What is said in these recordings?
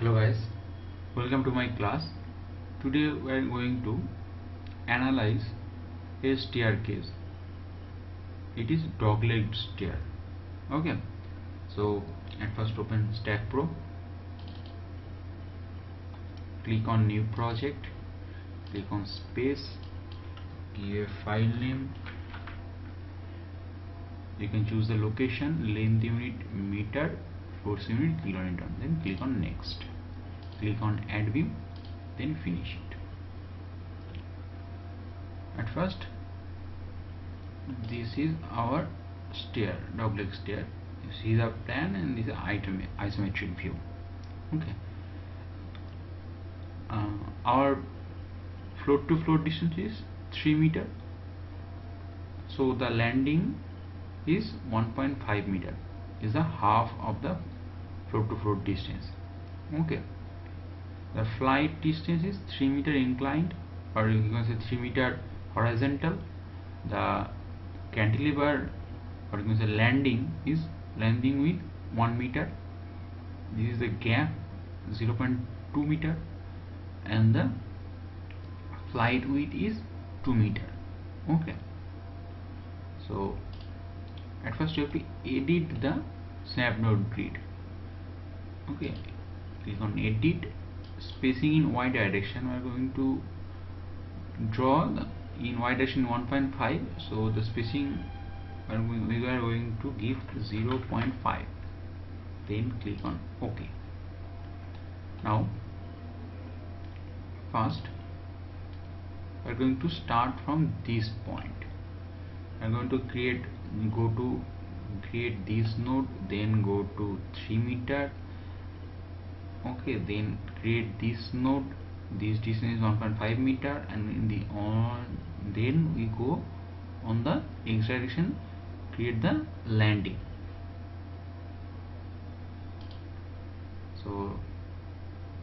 Hello guys, welcome to my class. Today we are going to analyze a staircase. It is dog-legged stair. Okay, so at first open Stack Pro, click on new project, click on space, give a file name. You can choose the location, length unit meter, force unit kilonewton, then click on next, click on add view, then finish it. At first, this is our stair, dogleg stair. You see the plan and this is isometric view. Okay, our float to float distance is 3 meter, so the landing is 1.5 meter, is the half of the float to float distance. Okay, the flight distance is 3 meter inclined, or you can say 3 meter horizontal. The cantilever, or you can say landing, is landing with 1 meter. This is the gap 0.2 meter, and the flight width is 2 meter. Okay, so at first you have to edit the snap node grid. Okay, click on edit, spacing in y direction. We are going to draw the in y direction 1.5, so the spacing we are going to give 0.5, then click on OK. Now first we are going to start from this point. I am going to create this node, then go to 3 meter. Okay, then create this node. This distance is 1.5 meter, and in the then we go on the x direction, create the landing. So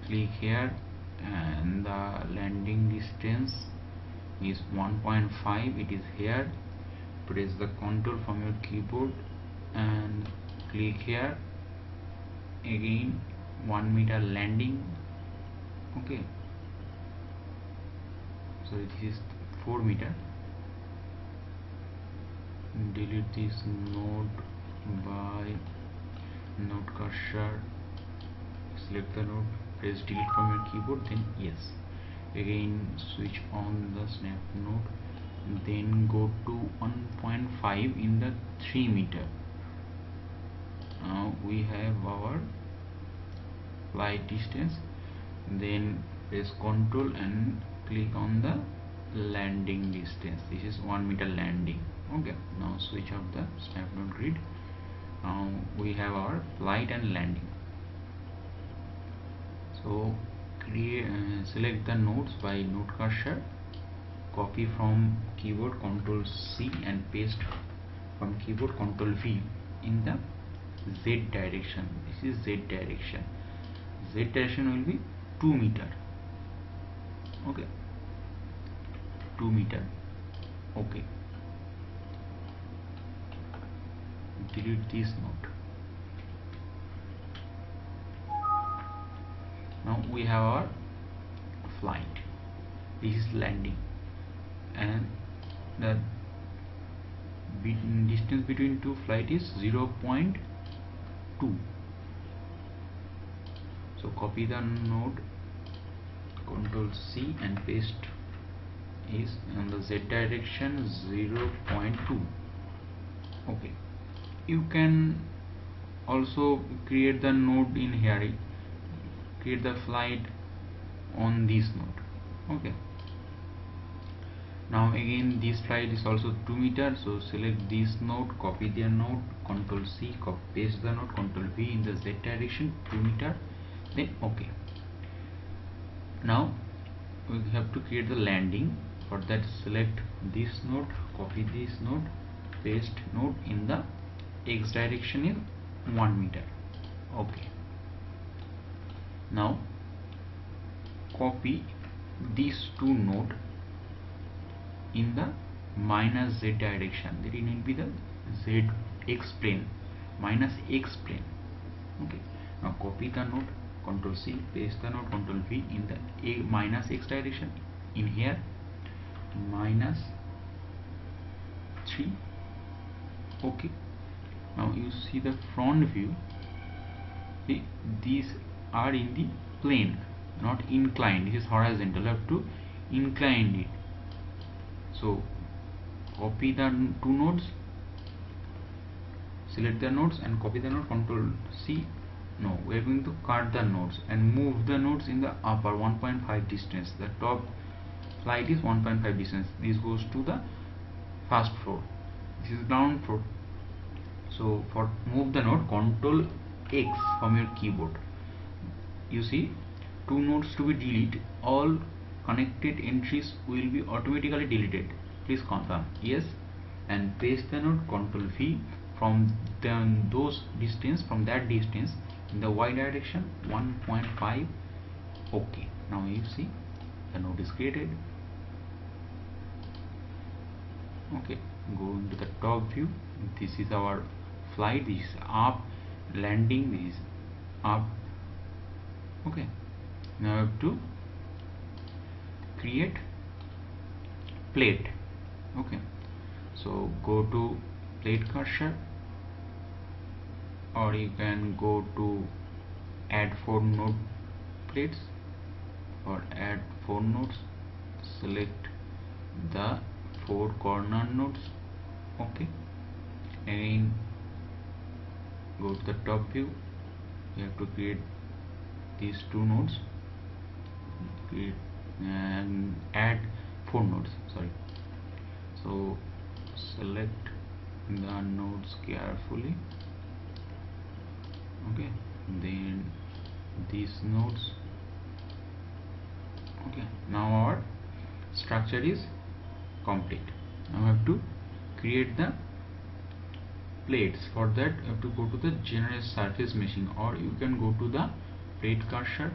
click here, and the landing distance is 1.5. it is here. Press the control from your keyboard and click here, again 1 meter landing. Okay, so this is 4 meter. Delete this node by node cursor, select the node, press delete from your keyboard, then yes. Again switch on the snap node, then go to 1.5 in the 3 meter. Now we have our flight distance, then press control and click on the landing distance. This is 1 meter landing. Okay, now switch off the snap node grid. Now we have our flight and landing. So select the nodes by node cursor, copy from keyboard Ctrl C and paste from keyboard Ctrl V in the Z direction. This is Z direction. Z direction will be 2 meter. Okay, 2 meter. Okay, delete this node. Now we have our flight. This is landing, and the distance between two flight is 0.2. So copy the node, Ctrl C and paste is in the Z direction 0.2. Okay, you can also create the node in here, create the flight on this node. Okay, now again this flight is also 2 meter, so select this node, copy their node, Ctrl C, paste the node, Ctrl V in the Z direction 2 meter, then OK. Now we have to create the landing. For that, select this node, copy this node, paste node in the x direction is 1 meter. Okay, now copy these two nodes in the minus z direction. That will be the x plane, minus x plane. Okay, now copy the node, Control C, paste the node, Control V in the minus X direction, in here minus 3. Okay, now you see the front view. See, these are in the plane, not inclined. This is horizontal. You have to incline it. So copy the two nodes, select the nodes and copy the node, Control C. No, we are going to cut the nodes and move the nodes in the upper 1.5 distance. The top flight is 1.5 distance. This goes to the first floor. This is ground floor. So for move the node, Control X from your keyboard. You see two nodes to be deleted. All connected entries will be automatically deleted. Please confirm yes, and paste the node, Control V from that distance in the Y direction 1.5. Okay, now you see the node is created. Okay, go into the top view. This is our flight. This is up, landing. This is up. Okay, now I have to create plate. Okay, so go to plate cursor, or you can go to add 4 node plates, or add 4 nodes. Select the 4 corner nodes. Okay, and go to the top view. You have to create these 2 nodes, create and add 4 nodes, sorry. So select the nodes carefully. Okay, then these nodes. Okay, now our structure is complete. Now I have to create the plates. For that you have to go to the generate surface meshing, or you can go to the plate cursor,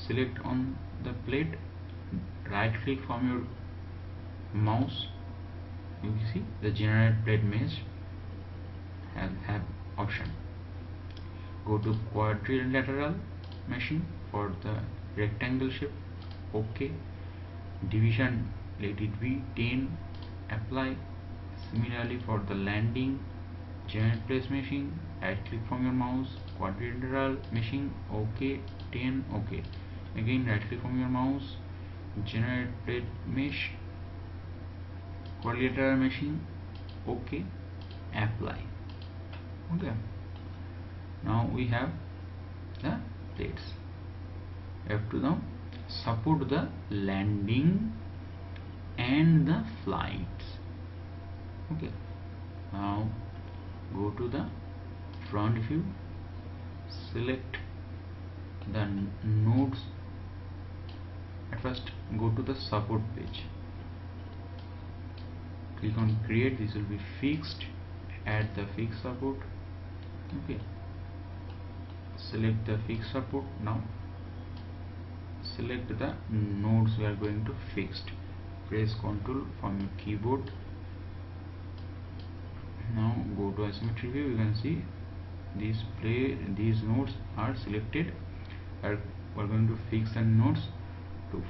select on the plate, right click from your mouse. You see the generate plate mesh have option. Go to quadrilateral meshing for the rectangle shape. Okay, division, let it be 10. Apply. Similarly for the landing, generate place meshing, right click from your mouse, quadrilateral meshing. Okay, 10. Okay, again right click from your mouse, generate plate mesh, quadrilateral meshing. Okay, apply. Okay, now we have the plates. We have to now support the landing and the flights. Okay, now go to the front view, select the nodes. At first go to the support page, click on create. This will be fixed. Add the fixed support. Okay, select the fixed support. Now select the nodes we are going to fixed. Press Ctrl from your keyboard. Now go to asymmetry view. You can see these nodes are selected. We're going to fix the nodes.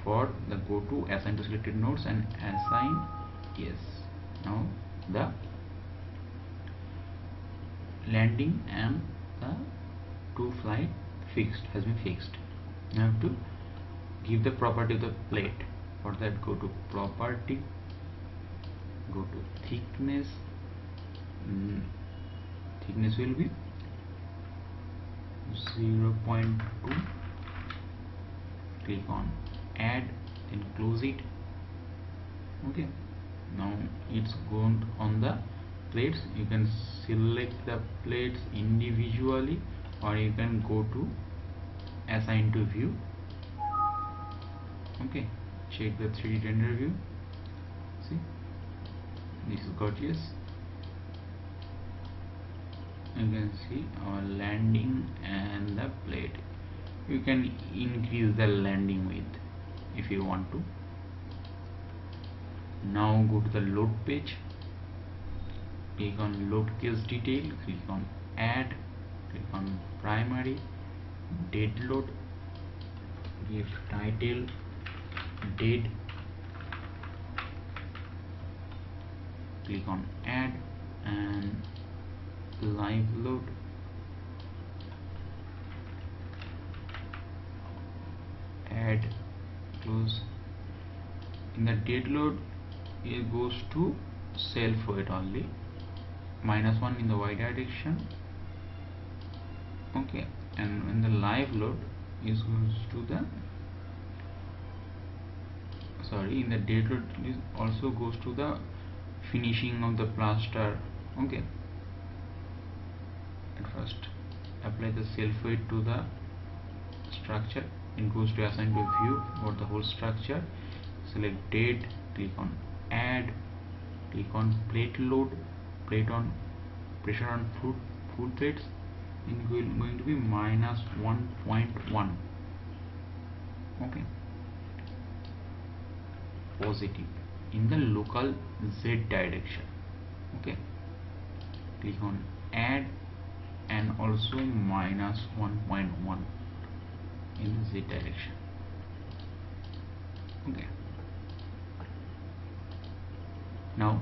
For the go to assign to selected nodes and assign yes. Now the landing and the 2 flight has been fixed. Now have to give the property of the plate. For that go to property, go to thickness. Thickness will be 0.2. click on add, then close it. Okay, now it's gone on the plates. You can select the plates individually, or you can go to assign to view. Okay, check the 3D render view. See, this is gorgeous. You can see our landing and the plate. You can increase the landing width if you want to. Now go to the load page, click on load case detail, click on add, click on primary, dead load, give title dead, click on add, and live load, add, close. In the dead load it goes to self weight only, -1 in the y direction, okay, and when the live load is goes to the in the dead load is also goes to the finishing of the plaster, okay. At first apply the self weight to the structure, it goes to assign to view for the whole structure, select dead, click on add, click on plate load, plate on pressure on foot plates, and going to be -1.1, okay, positive in the local Z direction, okay. Click on add, and also -1.1 in the Z direction, okay. Now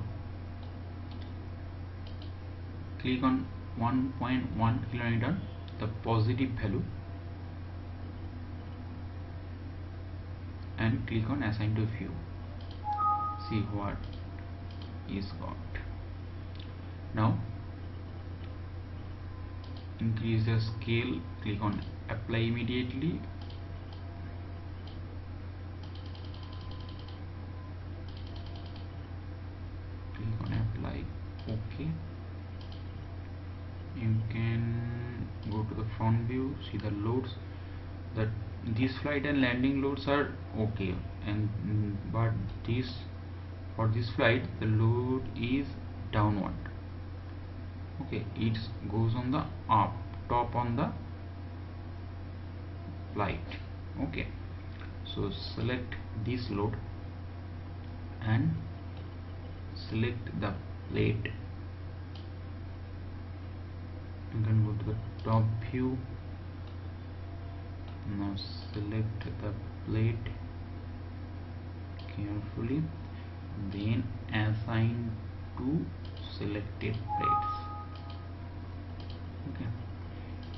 click on 1.1 kilonewton, the positive value, and click on assign to view, see what is got. Now increase the scale, click on apply immediately, click on apply, okay. You can go to the front view, see the loads, that this flight and landing loads are okay, and but for this flight the load is downward, okay, it goes on the top on the flight, okay. So select this load and select the plate, you can go to the top view. Now select the plate carefully, then assign to selected plates, okay.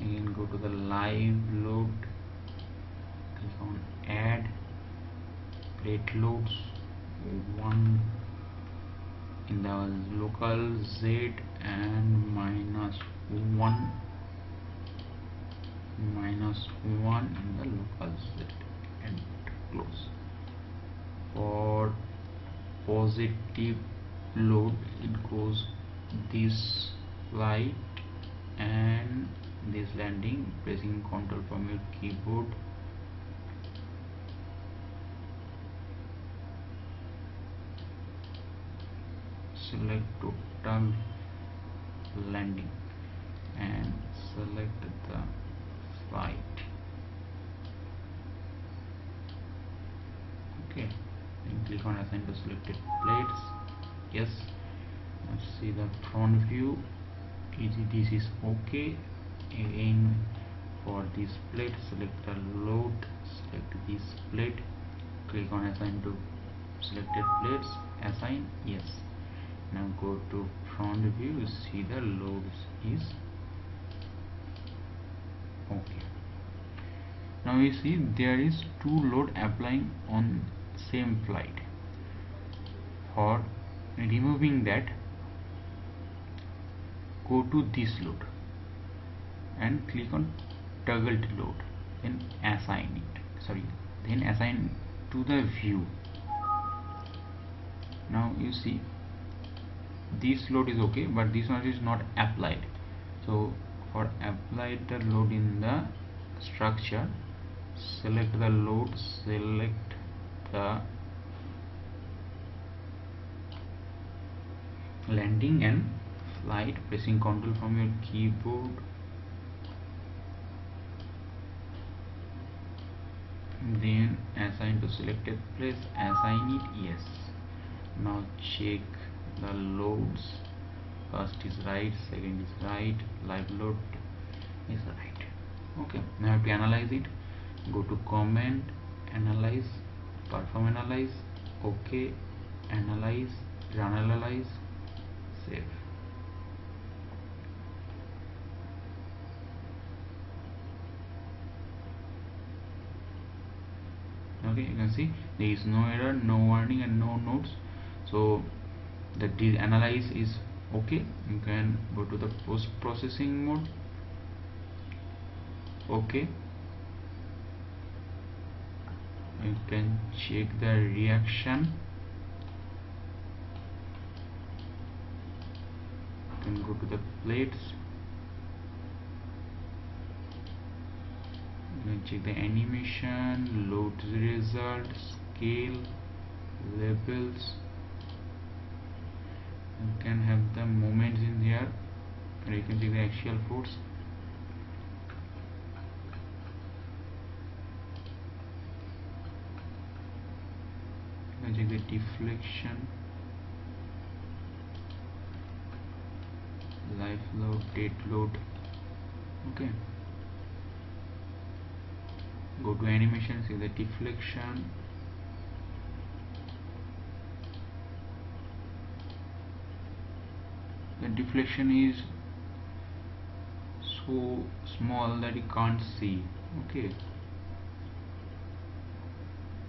Again go to the live load, click on add, plate loads 1 in the local Z, and -1 in the local Z, and close. For positive load it goes this flight and this landing, pressing Ctrl from your keyboard, select total landing and select the flight, okay, and click on assign to selected plates, yes. Now see the front view, this is okay. Again for this plate select the load, select this plate, click on assign to selected plates, assign, yes. Now go to front view, you see the loads is okay. Now you see there is 2 load applying on same flight. For removing that, go to this load and click on toggled load, then assign to the view. Now you see this load is okay, but this one is not applied. So for apply the load in the structure, select the load, select the landing and flight, pressing Ctrl from your keyboard, then assign to selected place, assign it, yes. Now check the loads, first is right, second is right, live load is right, Okay, now I have to analyze it. Go to comment, analyze, perform analyze, okay, analyze, run analyze, save. Okay, you can see there is no error, no warning and no notes. So the analyze is okay. You can go to the post processing mode. Okay, you can check the reaction. You can go to the plates. You can check the animation, load result, scale, labels. You can have the moments in here, and you can check the axial force. You can check the deflection, life load, dead load. Okay, go to animation, see the deflection. The deflection is so small that you can't see. Okay,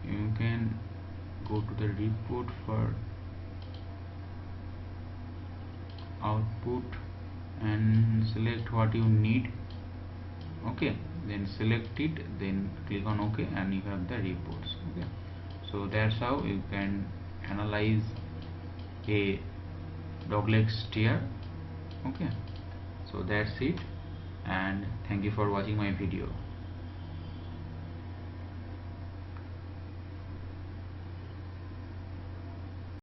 you can go to the report for output and select what you need. Okay, then select it, then click on OK, and you have the reports. Okay, so that's how you can analyze a dogleg steer. Okay, so that's it, and thank you for watching my video.